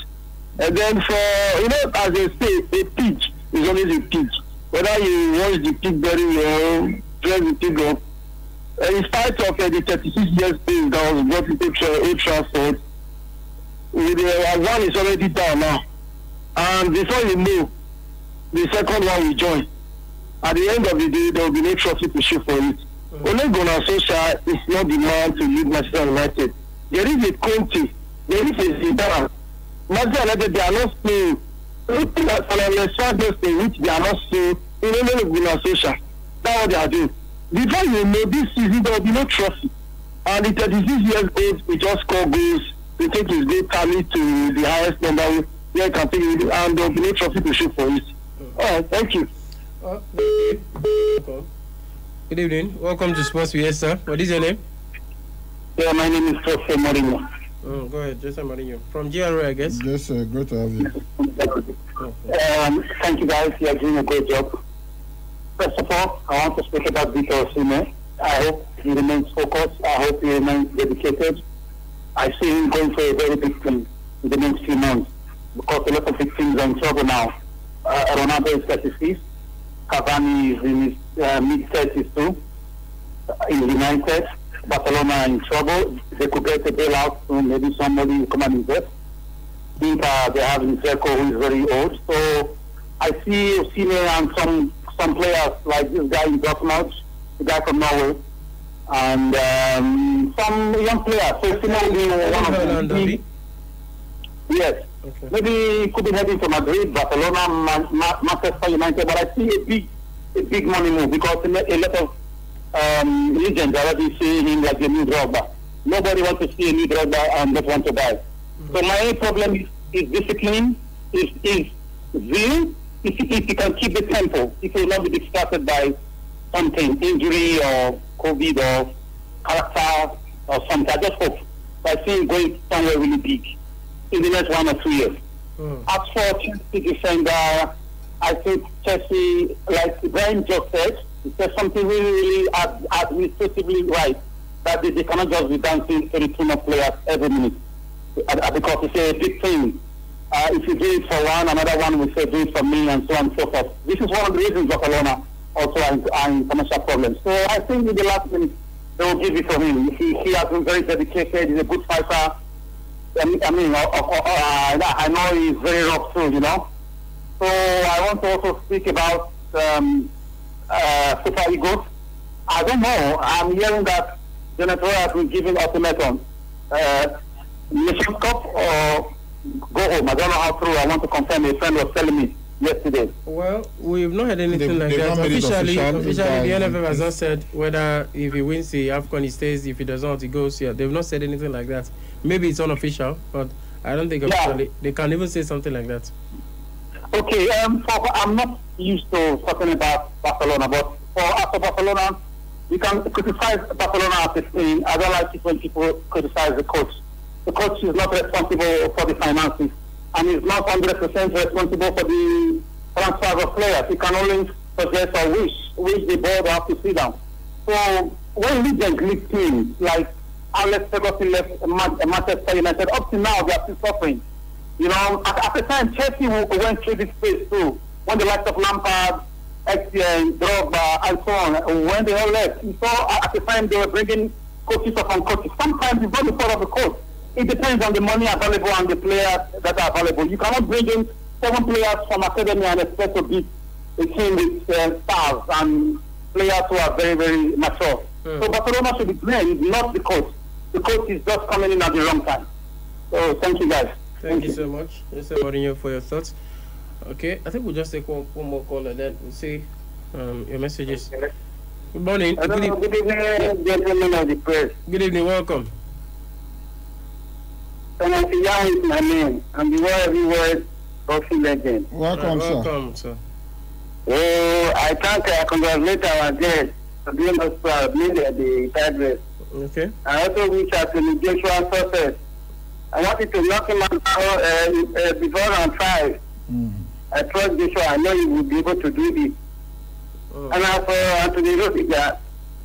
And then for, as they say, a pitch is always a pig. Whether you watch the pig very well, dress the pig up. In spite of the 36 years thing that was brought into Old Trafford, one is already down now. And before you know, the second one will join. At the end of the day, there will be no trophy to show for it. Ole Gunnar Solskjaer is not the man to lead Manchester United. There is a Conte, there is a Zidane. Manchester United, they are not playing. Looking at which they are not seeing in Ole Gunnar Solskjaer. That's what they are doing. Before you know, this season there will be no trophy. And the 36 years old, he just score goals. We take his goal tally to the highest number where he can take it, and there will be no trophy to show for it. Alright, thank you. Good evening. Welcome to Sports with sir. What is your name? Yeah, my name is Jose Mourinho. Oh, go ahead, Jose Mourinho. From GRA, I guess. Yes, great to have you. Thank you guys. You are doing a great job. First of all, I want to speak about Victor Osimhen. I hope he remains focused. I hope he remains dedicated. I see him going for a very big thing in the next few months because a lot of big teams are in trouble now. Ronaldo is 36. Cavani is in his mid-30s too. In United, Barcelona are in trouble. They could get a bailout soon. Maybe somebody will come and invest. Inter, they have Dzeko, who is very old. So I see Osimhen and some players like this guy in Dortmund, the guy from Norway, and some young players. So Osimhen will be one of them. Yes. Okay. Maybe he could be heading to Madrid, Barcelona, Manchester United, but I see a big money move because a lot of legends already see him like a new Drogba. Nobody wants to see a new Drogba and not want to buy. So my only problem is discipline, is zeal. If he can keep the tempo, if he will not be distracted by something, injury or COVID or character or something. I just hope. I see him going somewhere really big in the next 1 or 2 years. As for Chelsea defender, I think Chelsea, like Brian just said, he said something really, really administratively right. that they cannot just be dancing 32 more players every minute. Because it's a big thing. If you do it for one, another one will say do it for me, and so on and so forth. This is one of the reasons Barcelona also are in financial problems. So I think in the last minute they will give it for him. He has been very dedicated. He's a good fighter. I know he's very rough too, you know. So I want to also speak about Super Eagles. I don't know. I'm hearing that Senator has been given ultimatum. Nations Cup or go home. I don't know how true. I want to confirm. A friend was telling me yesterday. Well, we've not had anything like that. Officially, the NFF has not said whether if he wins the AFCON he stays, if he does not he goes. Yeah, they've not said anything like that. Maybe it's unofficial, but I don't think officially they can even say something like that. Okay, I'm not used to talking about Barcelona, but for Barcelona, you can criticize Barcelona as a team. I don't like it when people criticize the coach. The coach is not responsible for the finances, and is not 100% responsible for the transfer of players. He can only suggest or wish the board have to sit down. So when legends leave teams like Alex Ferguson left Manchester United, up to now they are still suffering. You know, at the time Chelsea went through this phase too, when the likes of Lampard, Etienne, Drogba, and so on, when they all left. You saw at the time they were bringing coaches upon coaches. Sometimes it's not the fault of the coach. It depends on the money available and the players that are available. You cannot bring in 7 players from academy and expect to beat a team with stars and players who are very, very mature. So Barcelona should be blamed, not the coach. The coach is just coming in at the wrong time. So thank you guys. Thank you so much, Mr. Mourinho, for your thoughts. Okay, I think we'll just take one more call and then we'll see your messages. Good morning. Good evening, gentlemen of the press. Good evening, welcome. Thomas Young is my name. I'm the everywhere boxing legend. Welcome, sir. Welcome, sir. Oh, I congratulate our guest for being us proud, the address. Okay. I also wish us an Joshua success. I wanted to knock him out before round 5. I trust Joshua. I know he will be able to do it. And as for Anthony Rosiga,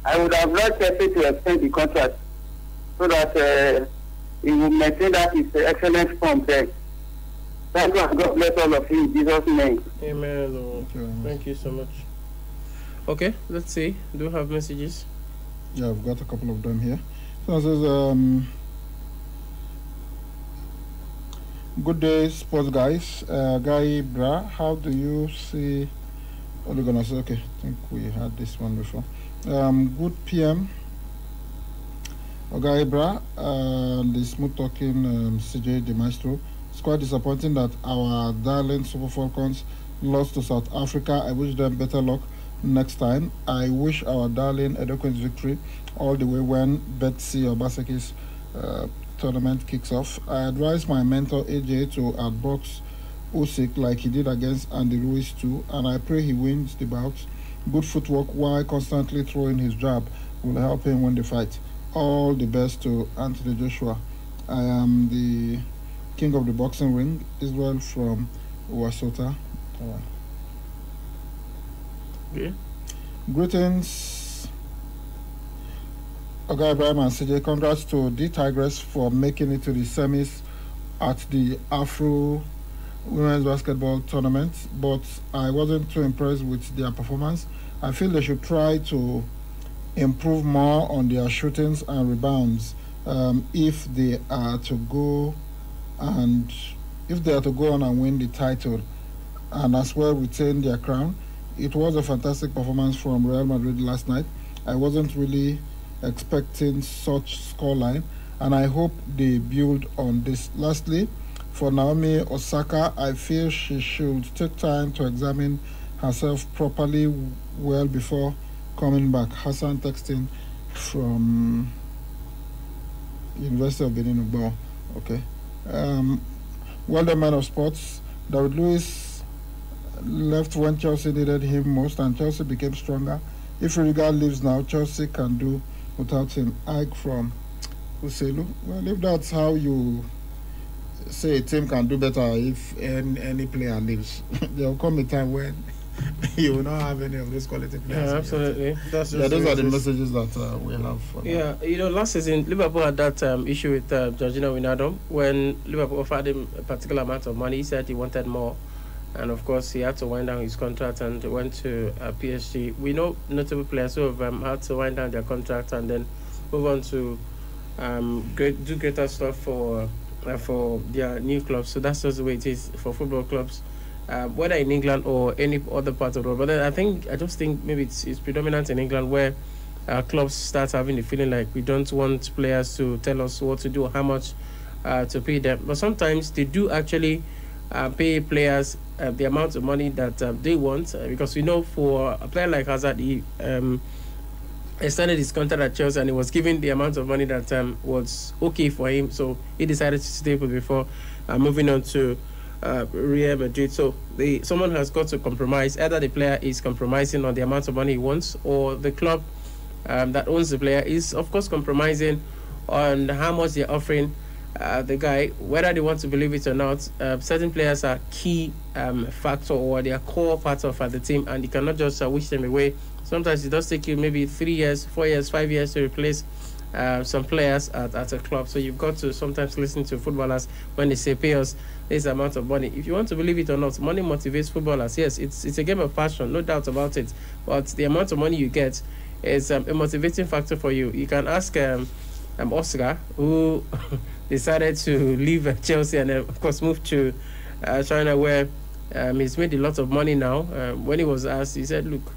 I would have liked to extend the contract so that he will maintain that his excellent form there. Thank you, and God bless all of you in Jesus' name. Amen. Thank you so much. Okay, let's see. Do you have messages? Yeah, I've got a couple of them here. So it says, good day, sports guys. Guy Bra, how do you see? What are you gonna say? Okay, I think we had this one before. Good PM. Guy Bra, the smooth talking CJ the Maestro. It's quite disappointing that our darling Super Falcons lost to South Africa. I wish them better luck next time. I wish our darling Edoquin's victory all the way when Betsy Obaseki's tournament kicks off. I advise my mentor AJ to outbox Usyk like he did against Andy Ruiz too, and I pray he wins the bout. Good footwork while constantly throwing his jab will help him win the fight. All the best to Anthony Joshua. I am the king of the boxing ring, Israel from Wasota. Okay. Greetings, Oga Ibrahim and CJ. Congrats to the Tigress for making it to the semis at the Afro Women's Basketball Tournament, but I wasn't too impressed with their performance. I feel they should try to improve more on their shootings and rebounds if they are to go on and win the title and as well retain their crown. It was a fantastic performance from Real Madrid last night. I wasn't really expecting such scoreline, and I hope they build on this. Lastly, for Naomi Osaka, I feel she should take time to examine herself properly well before coming back. Hassan texting from University of Benin Ugbo. Okay. Well done, man of sports. David Luiz left when Chelsea needed him most, and Chelsea became stronger. If Rudiger leaves now, Chelsea can do without him. Ike from Uselu. Well, if that's how you say a team can do better if any player leaves, there will come a time when you will not have any of those quality players. Yeah, absolutely. Those are the messages that we have. Yeah, last season Liverpool had that issue with Georginio Wijnaldum when Liverpool offered him a particular amount of money. He said he wanted more, and of course he had to wind down his contract and went to PSG. We know notable players who have had to wind down their contract and then move on to do greater stuff for their new clubs. So that's just the way it is for football clubs, whether in England or any other part of the world. But then I just think maybe it's predominant in England, where clubs start having the feeling like we don't want players to tell us what to do or how much to pay them. But sometimes they do actually pay players the amount of money that they want, because we know for a player like Hazard, he extended his contract at Chelsea and he was given the amount of money that was okay for him, so he decided to stay put before moving on to Real Madrid. So someone has got to compromise. Either the player is compromising on the amount of money he wants, or the club that owns the player is of course compromising on how much they're offering the guy. Whether they want to believe it or not, certain players are key factor, or they are core part of the team, and you cannot just wish them away. Sometimes it does take you maybe 3 years, 4 years, 5 years to replace some players at a club. So you've got to sometimes listen to footballers when they say pay us this amount of money. If you want to believe it or not, money motivates footballers. Yes, it's a game of passion, no doubt about it. But the amount of money you get is a motivating factor for you. You can ask Oscar, who decided to leave Chelsea and of course moved to China, where he's made a lot of money now. When he was asked, he said, look,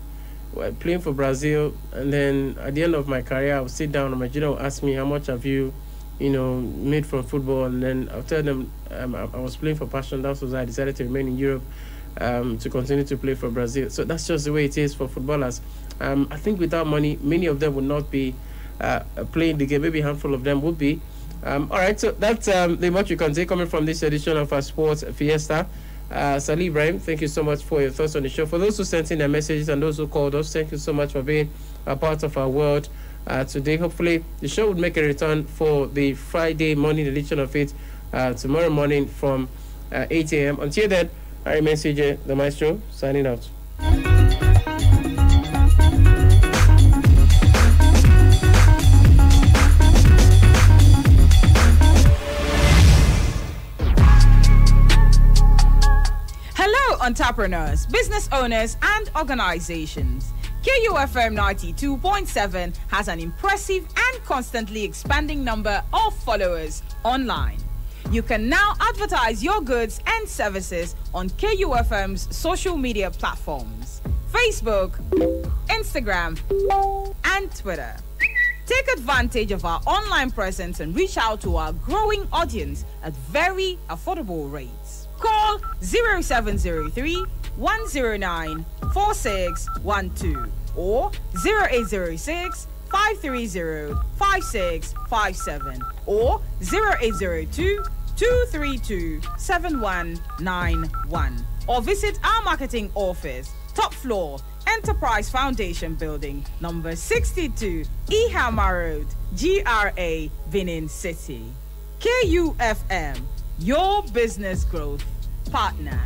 playing for Brazil, and then at the end of my career I'll sit down and my general will ask me, how much have you made from football, and then I'll tell them I was playing for passion. That was why I decided to remain in Europe to continue to play for Brazil. So that's just the way it is for footballers. I think without money, many of them would not be playing the game. Maybe a handful of them would be. All right, so that's the much you can take coming from this edition of our Sports Fiesta. Salih Ibrahim, thank you so much for your thoughts on the show. For those who sent in their messages and those who called us, thank you so much for being a part of our world today. Hopefully the show would make a return for the Friday morning edition of it tomorrow morning from 8 a.m. Until then, I remain CJ the Maestro, signing out. Entrepreneurs, business owners, and organizations. KUFM 92.7 has an impressive and constantly expanding number of followers online. You can now advertise your goods and services on KUFM's social media platforms: Facebook, Instagram, and Twitter. Take advantage of our online presence and reach out to our growing audience at very affordable rates. Call 0703 109 4612 or 0806 530 5657 or 0802 232 7191, or visit our marketing office, top floor, Enterprise Foundation Building, number 62, Ihama Road, GRA, Benin City. KUFM, your business growth partner.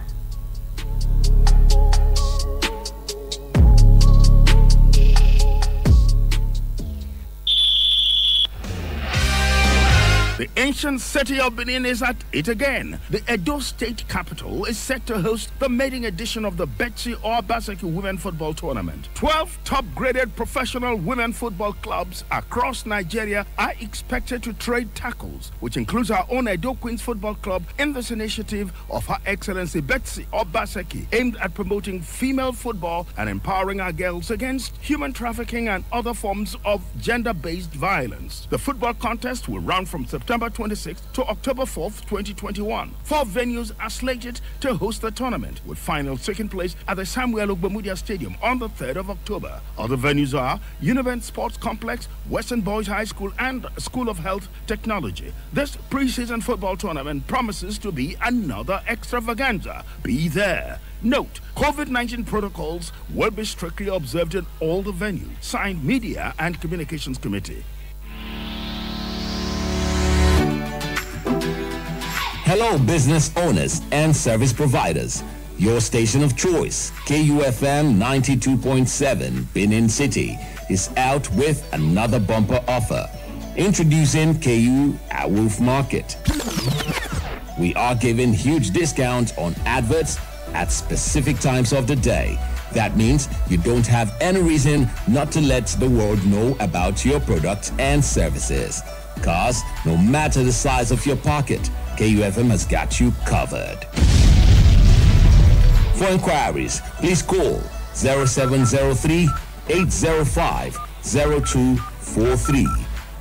The ancient city of Benin is at it again. The Edo State capital is set to host the maiden edition of the Betsy Obaseki Women Football Tournament. 12 top-graded professional women football clubs across Nigeria are expected to trade tackles, which includes our own Edo Queens Football Club, in this initiative of Her Excellency Betsy Obaseki, aimed at promoting female football and empowering our girls against human trafficking and other forms of gender-based violence. The football contest will run from September 26th to October 4th, 2021. 4 venues are slated to host the tournament, with finals taking place at the Samuel Ogbemudia Stadium on the 3rd of October. Other venues are Univent Sports Complex, Western Boys High School, and School of Health Technology. This preseason football tournament promises to be another extravaganza. Be there. Note, COVID-19 protocols will be strictly observed in all the venues. Signed, Media and Communications Committee. Hello, business owners and service providers. Your station of choice, KUFM 92.7 Benin City, is out with another bumper offer. Introducing KU at Wolf Market. We are giving huge discounts on adverts at specific times of the day. That means you don't have any reason not to let the world know about your products and services. Cause no matter the size of your pocket, KUFM has got you covered. For inquiries, please call 0703 805 0243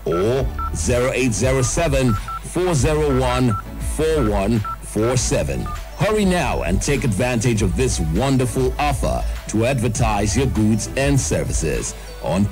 or 0807 401 4147. Hurry now and take advantage of this wonderful offer to advertise your goods and services on